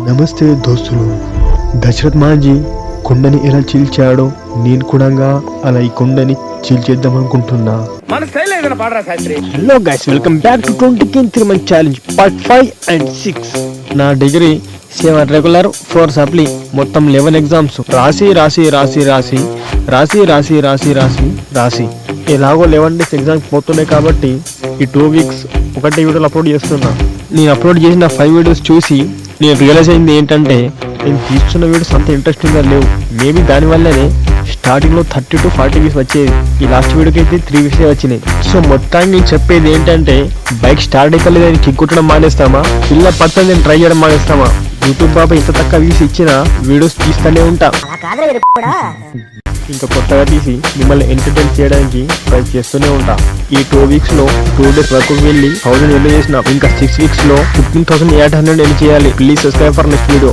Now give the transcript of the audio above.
నమస్తే దోస్తులు. దశరథ్ మాంజీ కొండని ఎలా చీల్చాడో నేను కూడా అలా ఈ కొండని చీల్చేద్దాం అనుకుంటున్నా. Hello guys, welcome back to 20 month challenge part 5 and 6. నా డిగ్రీ 7 రెగ్యులర్ 4 సప్లీ మొత్తం 11 ఎగ్జామ్స్ రాసి ఎలాగో 11 డేస్ ఎగ్జామ్స్ పోతున్నాయి కాబట్టి ఈ 2 వీక్స్ ఒకటి వీడియోలు అప్లోడ్ చేస్తున్నా. నేను అప్లోడ్ చేసిన 5 వీడియోస్ చూసి నేను రియలైజ్ అయింది ఏంటంటే నేను తీసుకున్న వీడియోస్ అంత ఇంట్రెస్టింగ్గా లేవు. మేబీ దానివల్లనే స్టార్టింగ్లో 30 to 40 వీక్స్ వచ్చేది. ఈ లాస్ట్ వీడియోకి అయితే 3 వీక్సే వచ్చినాయి. సో మొత్తానికి నేను చెప్పేది ఏంటంటే బైక్ స్టార్ట్ అయితలేదని కిక్ కొట్టడం మానేస్తామా, పిల్ల పడుతుంది నేను ట్రై చేయడం మానేస్తామా. యూట్యూబ్ బాబా ఇంత తక్కువ వ్యూస్ ఇచ్చినా వీడియోస్ తీస్తూనే ఉంటా. ఇంకా కొత్తగా తీసి మిమ్మల్ని ఎంటర్టైన్ చేయడానికి ట్రై చేస్తూనే ఉంటా. ఈ 2 వీక్స్ లో 2 డేస్ వరకు వెళ్ళి 1000 ఎన్ని చేసిన. ఇంకా 6 వీక్స్ లో 15,800 ఎన్ని చేయాలి. Please subscribe for next video.